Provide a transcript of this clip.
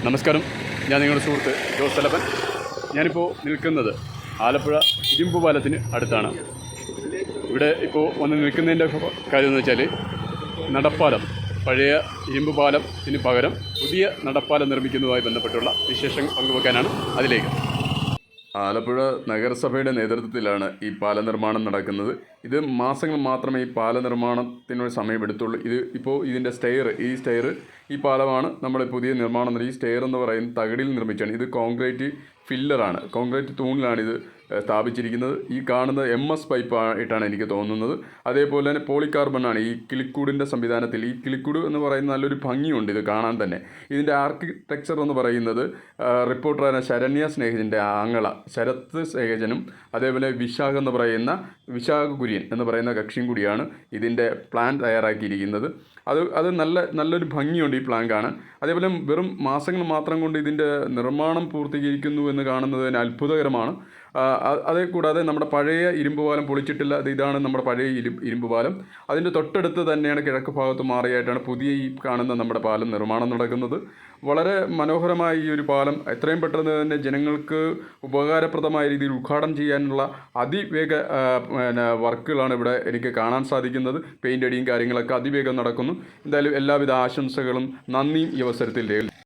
നമസ്കാരം, ഞാൻ നിങ്ങളുടെ സുഹൃത്ത് ജോസ് അലപ്പൻ. ഞാനിപ്പോൾ നിൽക്കുന്നത് ആലപ്പുഴ ഇരുമ്പ് പാലത്തിന് അടുത്താണ്. ഇവിടെ ഇപ്പോൾ വന്ന് നിൽക്കുന്നതിൻ്റെ കാര്യം എന്ന് വെച്ചാൽ നടപ്പാലം, പഴയ ഇരുമ്പ് പാലത്തിന് പകരം പുതിയ നടപ്പാലം നിർമ്മിക്കുന്നതുമായി ബന്ധപ്പെട്ടുള്ള വിശേഷം പങ്കുവെക്കാനാണ്. അതിലേക്ക് ആലപ്പുഴ നഗരസഭയുടെ നേതൃത്വത്തിലാണ് ഈ പാല നിർമ്മാണം നടക്കുന്നത്. ഇത് മാസങ്ങൾ മാത്രമേ ഈ പാല നിർമ്മാണത്തിന് സമയമെടുത്തുള്ളൂ. ഇപ്പോൾ ഇതിൻ്റെ ഈ പാലമാണ് നമ്മൾ പുതിയ നിർമ്മാണം. ഈ സ്റ്റെയർ എന്ന് പറയുന്നത് തകിടിൽ നിർമ്മിച്ചാണ്. ഇത് കോൺക്രീറ്റ് ഫില്ലറാണ്, കോൺക്രീറ്റ് തൂണിലാണ് ഇത് സ്ഥാപിച്ചിരിക്കുന്നത്. ഈ കാണുന്നത് MS പൈപ്പ് ആയിട്ടാണ് എനിക്ക് തോന്നുന്നത്. അതേപോലെ തന്നെ പോളികാർബണാണ് ഈ കിളിക്കൂടിൻ്റെ സംവിധാനത്തിൽ. ഈ കിളിക്കൂട് എന്ന് പറയുന്ന നല്ലൊരു ഭംഗിയുണ്ട് ഇത് കാണാൻ തന്നെ. ഇതിൻ്റെ ആർക്കിടെക്ചർ എന്ന് പറയുന്നത് റിപ്പോർട്ടറായ ശരണ്യ സ്നേഹിജൻ്റെ ആങ്ങള ശരത് സ്നേഹിജനും അതേപോലെ വിശാഖ കുര്യൻ എന്ന് പറയുന്ന കക്ഷിയും കൂടിയാണ് ഇതിൻ്റെ പ്ലാൻ തയ്യാറാക്കിയിരിക്കുന്നത്. അത് നല്ലൊരു ഭംഗിയുണ്ട് ഈ പ്ലാൻ കാണാൻ. അതേപോലെ വെറും മാസങ്ങൾ മാത്രം കൊണ്ട് ഇതിൻ്റെ നിർമ്മാണം പൂർത്തീകരിക്കുന്നു എന്ന് കാണുന്നത് തന്നെ അത്ഭുതകരമാണ്. അതേ കൂടാതെ നമ്മുടെ പഴയ ഇരുമ്പ് പാലം പൊളിച്ചിട്ടില്ല. ഇതാണ് നമ്മുടെ പഴയ ഇരുമ്പ് പാലം. അതിൻ്റെ തൊട്ടടുത്ത് തന്നെയാണ് കിഴക്ക് ഭാഗത്ത് മാറിയായിട്ടാണ് പുതിയ ഈ കാണുന്ന നമ്മുടെ പാലം നിർമ്മാണം നടക്കുന്നത്. വളരെ മനോഹരമായ ഈ ഒരു പാലം എത്രയും പെട്ടെന്ന് തന്നെ ജനങ്ങൾക്ക് ഉപകാരപ്രദമായ രീതിയിൽ ഉദ്ഘാടനം ചെയ്യാനുള്ള അതിവേഗ വർക്കുകളാണ് ഇവിടെ എനിക്ക് കാണാൻ സാധിക്കുന്നത്. പെയിൻ്റ് അടിയും കാര്യങ്ങളൊക്കെ അതിവേഗം നടക്കുന്നു. എന്തായാലും എല്ലാവിധ ആശംസകളും നന്ദിയും ഈ അവസരത്തിൽ